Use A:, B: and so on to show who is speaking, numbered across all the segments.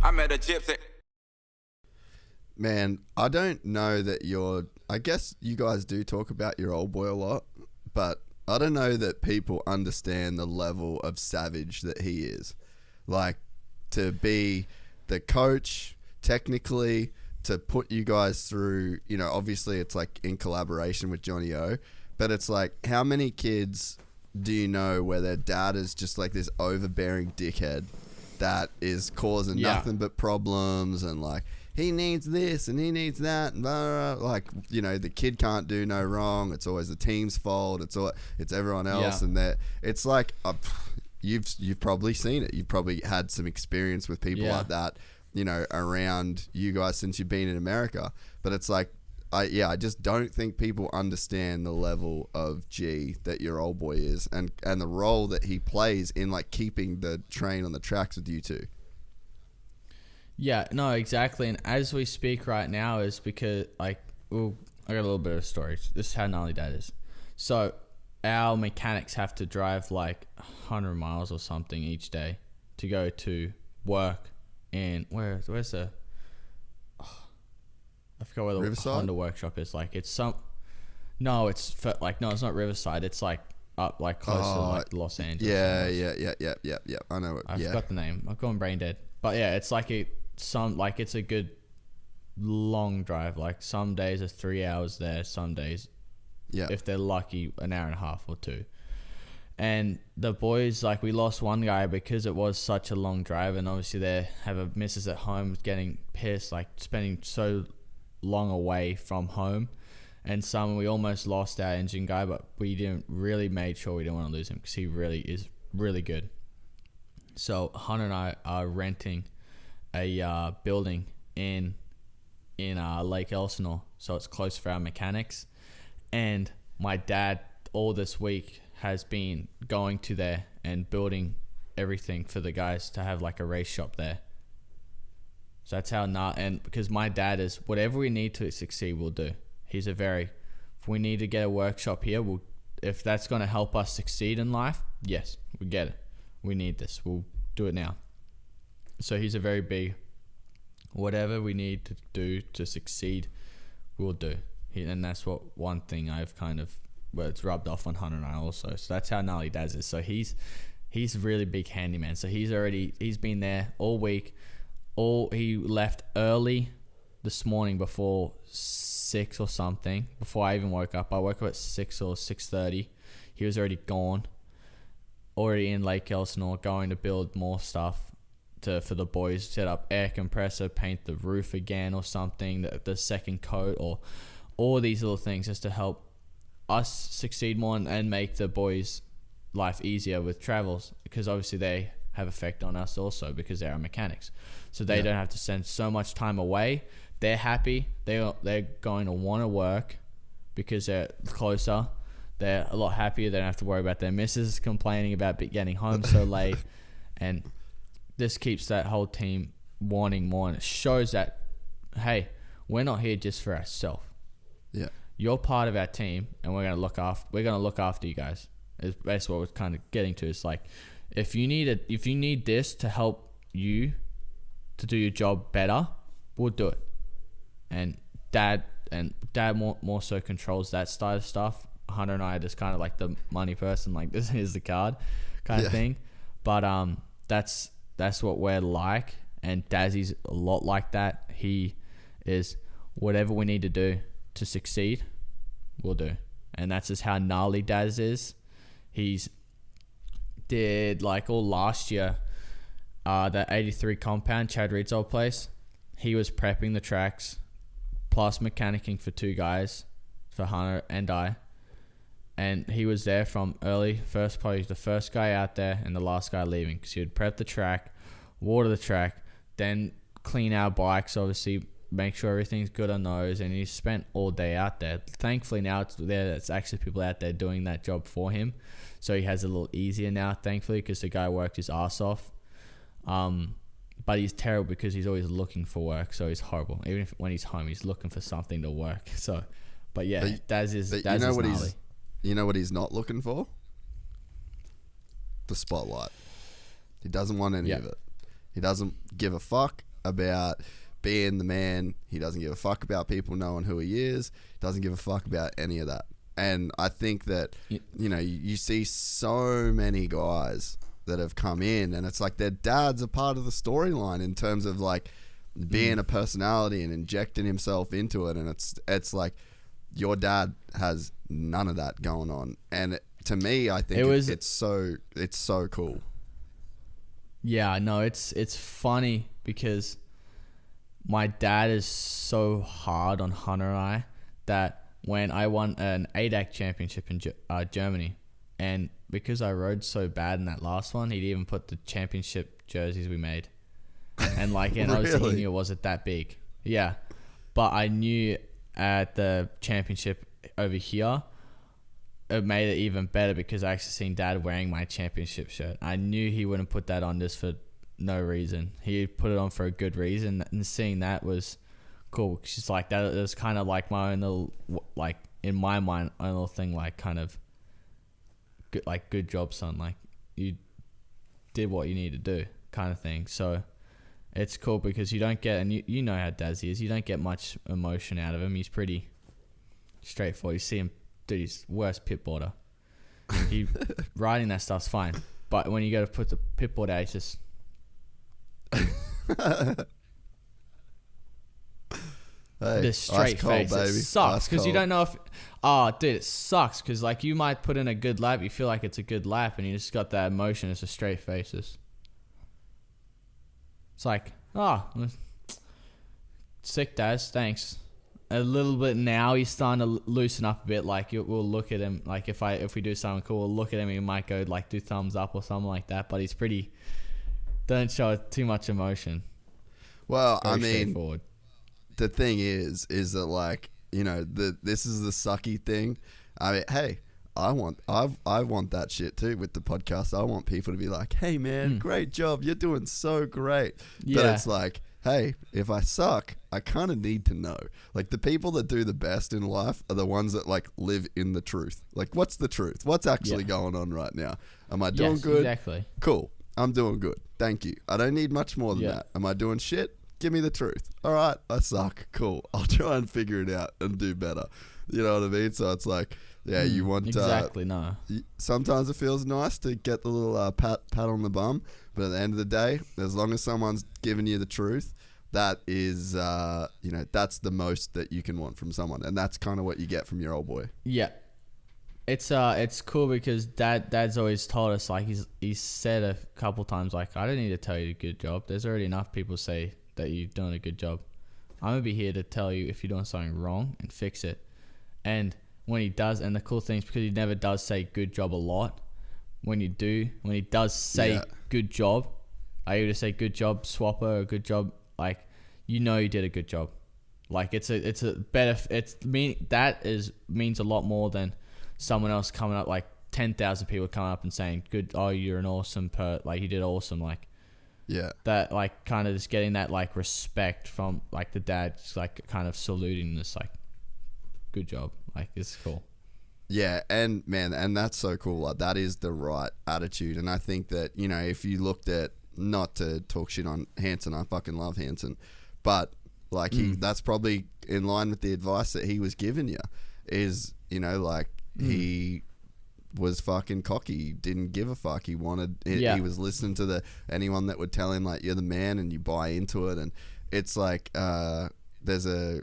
A: I met a gypsy.
B: Man, I don't know that I guess you guys do talk about your old boy a lot, but I don't know that people understand the level of savage that he is. Like, to be the coach, technically, to put you guys through, obviously it's like in collaboration with Johnny O, but it's like, how many kids do you know where their dad is just like this overbearing dickhead that is causing nothing but problems, and like, he needs this and he needs that, and blah, blah, blah. Like, the kid can't do no wrong. It's always the team's fault. It's everyone else, and that it's like, you've probably seen it. You've probably had some experience with people like that, around you guys since you've been in America. But it's like, I just don't think people understand the level of G that your old boy is, and the role that he plays in like keeping the train on the tracks with you two.
C: Yeah, no, exactly. And as we speak right now is because, I got a little bit of a story. This is how gnarly that is. So our mechanics have to drive like 100 miles or something each day to go to work in, where's the, I forgot where the
B: Riverside?
C: Honda workshop is. Like, it's it's not Riverside. It's like up, like close to like Los Angeles.
B: Yeah. I know it.
C: I forgot the name. I've gone brain dead. But yeah, it's like it's a good long drive. Like, some days are 3 hours there. Some days, if they're lucky, an hour and a half or two. And the boys, like, we lost one guy because it was such a long drive, and obviously they have a missus at home getting pissed, like spending so long away from home. And we almost lost our engine guy, but we didn't really made sure we didn't want to lose him because he really is really good. So Hunter and I are renting a building in Lake Elsinore, so it's close for our mechanics. And my dad all this week has been going to there and building everything for the guys to have like a race shop there. So that's how and because my dad is, whatever we need to succeed, we'll do. He's if we need to get a workshop here, if that's going to help us succeed in life, yes, we get it. We need this. We'll do it now. So he's a very big, whatever we need to do to succeed, we'll do. And that's one thing I've it's rubbed off on Hunter and I also. So that's how gnarly Daz is. So he's a really big handyman. So he's been there all week. He left early this morning before 6 or something, before I even woke up. I woke up at 6 or 6:30. He was already gone, already in Lake Elsinore, going to build more stuff for the boys, set up air compressor, paint the roof again or something, the second coat, or all these little things just to help us succeed more and make the boys' life easier with travels, because obviously they have effect on us also because they're our mechanics. So they don't have to spend so much time away. They're happy. They're going to want to work because they're closer. They're a lot happier. They don't have to worry about their missus complaining about getting home so late. And this keeps that whole team wanting more. And it shows that, hey, we're not here just for ourselves.
B: Yeah.
C: You're part of our team, and we're gonna look after you guys. Is basically what we're kind of getting to. It's like, if you need this to help you to do your job better, we'll do it. And dad more so controls that side of stuff. Hunter and I are just kind of like the money person, like, this is the card kind of thing. But that's what we're like, and Dazzy's a lot like that. He is, whatever we need to do to succeed, we'll do. And that's just how gnarly Daz is. He's did like all last year, that 83 compound, Chad Reed's old place. He was prepping the tracks plus mechanicking for 2 guys, for Hunter and I. And he was there from early, probably the first guy out there and the last guy leaving, because he would prep the track, water the track, then clean our bikes, obviously make sure everything's good on those, and he spent all day out there. Thankfully now it's actually people out there doing that job for him, so he has a little easier now, thankfully, because the guy worked his ass off. But he's terrible because he's always looking for work, so he's horrible. Even if when he's home, he's looking for something to work. So, but yeah, Daz is gnarly.
B: You know what he's not looking for? The spotlight. He doesn't want any of it. He doesn't give a fuck about being the man. He doesn't give a fuck about people knowing who he is. Doesn't give a fuck about any of that. And I think that, you know, you see so many guys that have come in and it's like their dad's a part of the storyline in terms of like being a personality and injecting himself into it. And it's like your dad has none of that going on. And to me, I think it's so cool.
C: Yeah, no, it's funny because my dad is so hard on Hunter and I that when I won an ADAC championship in Germany, and because I rode so bad in that last one, he'd even put the championship jerseys we made. And like, and obviously he knew it wasn't that big. Yeah. But I knew at the championship over here, it made it even better because I actually seen Dad wearing my championship shirt. I knew he wouldn't put that on just for no reason. He put it on for a good reason, and seeing that was cool. She's like, that was kind of like my own little, like in my mind, own little thing, like kind of good, like good job, son. Like you did what you need to do, kind of thing. So it's cool because you don't get, and you know how Dazzy is. You don't get much emotion out of him. He's pretty straightforward. You see him, dude, he's worst pitboarder. He riding that stuff's fine, but when you go to put the pitboard out, it's just.
B: Hey,
C: the straight face, baby. It sucks because you don't know if, dude, it sucks because like you might put in a good lap, you feel like it's a good lap, and you just got that emotion. It's a straight faces. It's like, sick, Daz, thanks. A little bit now, he's starting to loosen up a bit. Like we'll look at him, like if we do something cool, we'll look at him. He might go like do thumbs up or something like that. But he's pretty. Don't show too much emotion.
B: Well, I mean, the thing is that like, you know, this is the sucky thing. I mean, hey, I want that shit too with the podcast. I want people to be like, hey man, great job, you're doing so great. Yeah. But it's like, hey, if I suck, I kind of need to know. Like the people that do the best in life are the ones that like live in the truth. Like, what's the truth? What's actually going on right now? Am I doing good?
C: Exactly.
B: Cool. I'm doing good. Thank you. I don't need much more than that. Am I doing shit? Give me the truth. All right, I suck. Cool. I'll try and figure it out and do better. You know what I mean? So it's like, yeah, you want
C: exactly. No.
B: Sometimes it feels nice to get the little pat on the bum, but at the end of the day, as long as someone's giving you the truth, that is, you know, that's the most that you can want from someone, and that's kind of what you get from your old boy.
C: Yeah. It's cool because Dad's always told us, like he's said a couple times, like, I don't need to tell you a good job. There's already enough people say that you're doing a good job. I'm gonna be here to tell you if you're doing something wrong and fix it. And when he does, and the cool thing is because he never does say good job a lot. When he does say good job, I either say good job swapper or good job, like, you know, you did a good job. Like it's a better, means a lot more than someone else coming up, like 10,000 people coming up and saying good, oh, you're an awesome like you did awesome. Like, yeah, that like kind of just getting that like respect from like the dad, just like kind of saluting this, like, good job. Like, it's cool.
B: Yeah, and man, and that's so cool. Like, that is the right attitude. And I think that, you know, if you looked at, not to talk shit on Hanson, I fucking love Hanson, but like that's probably in line with the advice that he was giving you, is, you know, like he was fucking cocky. He didn't give a fuck. He wanted it. He was listening to anyone that would tell him like, you're the man, and you buy into it. And it's like there's a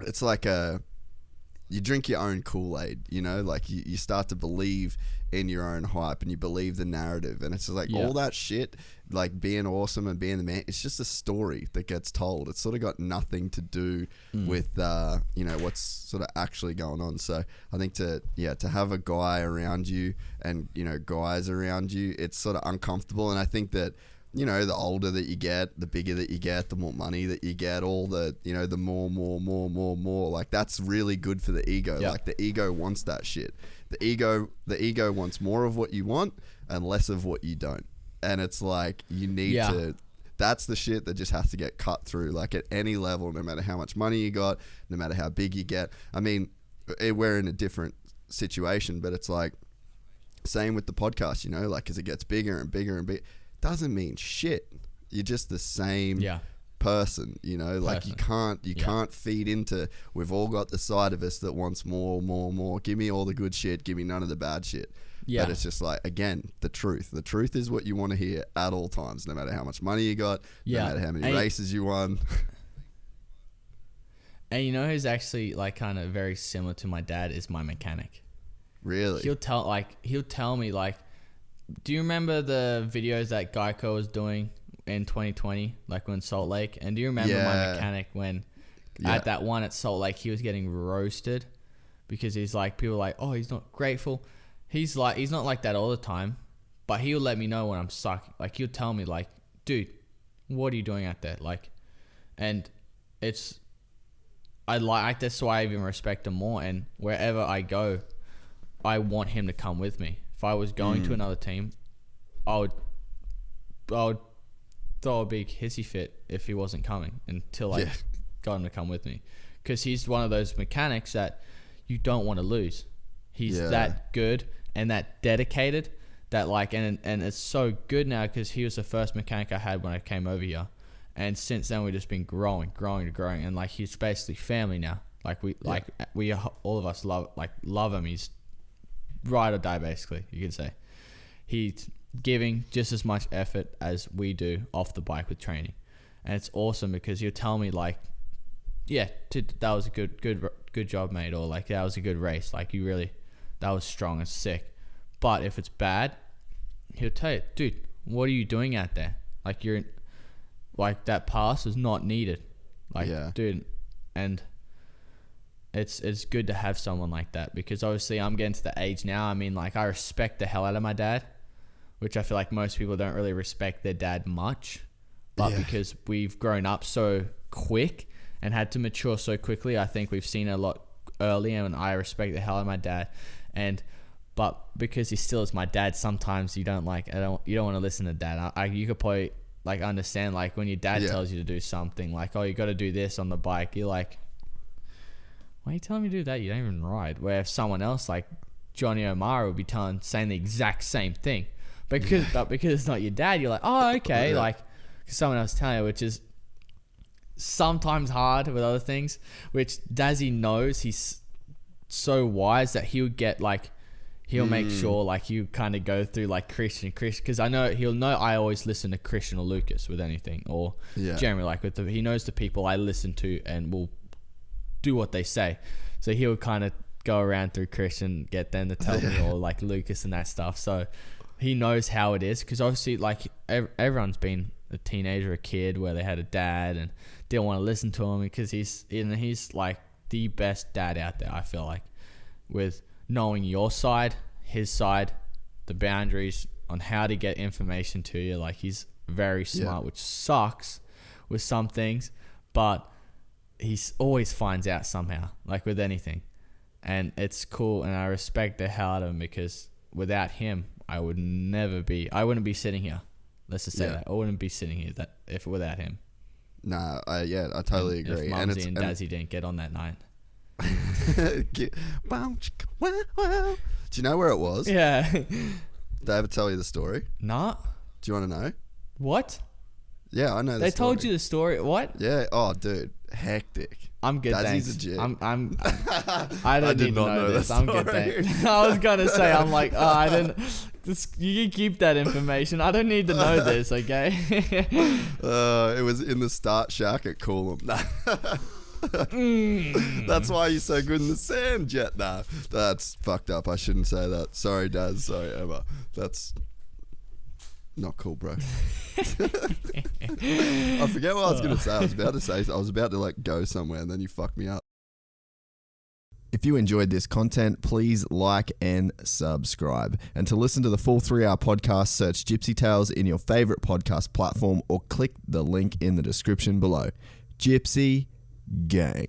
B: it's like you drink your own Kool-Aid, you know, like you start to believe in your own hype, and you believe the narrative, and it's just like all that shit, like being awesome and being the man, it's just a story that gets told. It's sort of got nothing to do with you know, what's sort of actually going on. So I think to have a guy around you, and, you know, guys around you, it's sort of uncomfortable. And I think that, you know, the older that you get, the bigger that you get, the more money that you get, all the, you know, the more, like, that's really good for the ego. Like, the ego wants that shit. The ego wants more of what you want and less of what you don't. And it's like, you need to, that's the shit that just has to get cut through, like, at any level, no matter how much money you got, no matter how big you get. I mean, we're in a different situation, but it's like, same with the podcast, you know, like, as it gets bigger and bigger and bigger, doesn't mean shit. you're just the same person, you know, like you can't feed into, we've all got the side of us that wants more. Give me all the good shit. Give me none of the bad shit. Yeah. But it's just like, again, the truth is what you want to hear at all times, no matter how much money you got, no matter how many races you won.
C: And you know who's actually like kind of very similar to my dad is my mechanic.
B: Really?
C: He'll tell me like, do you remember the videos that Geico was doing in 2020, like when Salt Lake? And do you remember my mechanic when at that one at Salt Lake, he was getting roasted because he's like, people are like, oh, he's not grateful. He's not like that all the time, but he'll let me know when I'm sucking. Like he'll tell me like, dude, what are you doing out there? Like, and it's, that's why I even respect him more. And wherever I go, I want him to come with me. If I was going to another team, I would throw a big hissy fit if he wasn't coming until I got him to come with me. Because he's one of those mechanics that you don't want to lose. He's that good and that dedicated that like, and it's so good now because he was the first mechanic I had when I came over here. And since then we've just been growing. And like, he's basically family now. Like we all of us love him. He's ride or die, basically, you could say. He's giving just as much effort as we do off the bike with training. And it's awesome because he'll tell me like, that was a good job, mate. Or like, that was a good race. Like that was strong and sick. But if it's bad, he'll tell you, dude, what are you doing out there? Like like that pass is not needed. Like, dude, and it's good to have someone like that because obviously I'm getting to the age now. I mean, like I respect the hell out of my dad, which I feel like most people don't really respect their dad much, but because we've grown up so quick and had to mature so quickly, I think we've seen it a lot earlier, and I respect the hell out of my dad. But because he still is my dad, sometimes you don't want to listen to dad. You could probably like understand like when your dad tells you to do something like, oh, you got to do this on the bike. You're like, why are you telling me to do that? You don't even ride. Where if someone else like Johnny O'Mara would be saying the exact same thing, but because it's not your dad, you're like, oh, okay, like someone else telling you, which is sometimes hard with other things. Which Dazzy knows, he's so wise that he'll make sure like you kind of go through like Christian, because I know he'll know I always listen to Christian or Lucas with anything, or Jeremy, like he knows the people I listen to and will do what they say. So he'll kind of go around through Christian, get them to tell me, or like Lucas and that stuff. So he knows how it is, because obviously like everyone's been a teenager, a kid where they had a dad and didn't want to listen to him, because he's like the best dad out there, I feel like, with knowing your side, his side, the boundaries on how to get information to you. Like he's very smart, which sucks with some things, but he always finds out somehow, like with anything. And it's cool, and I respect the hell out of him, because without him, I wouldn't be sitting here. Let's just say that. I wouldn't be sitting here without him.
B: Nah, I totally agree.
C: If Mumsy and Dazzy didn't get on that night.
B: Do you know where it was?
C: Yeah.
B: Did I ever tell you the story?
C: Nah.
B: Do you want to know?
C: what?
B: Yeah, I know.
C: They told you the story. What?
B: Yeah. Oh, dude, hectic.
C: I'm good.
B: Dazzy's
C: Thanks.
B: a G.
C: I did not know this. I'm good. Thanks. I was gonna say. I'm like, oh, I didn't. You can keep that information. I don't need to know this. Okay.
B: It was in the start shack at Coolum. That's why you're so good in the sand, Jet. Nah, that's fucked up. I shouldn't say that. Sorry, Daz. Sorry, Emma. That's not cool, bro. I forget what I was going to say. I was about to like go somewhere, and then you fucked me up. If you enjoyed this content, please like and subscribe. And to listen to the full 3-hour podcast, search Gypsy Tales in your favorite podcast platform, or click the link in the description below. Gypsy Gang.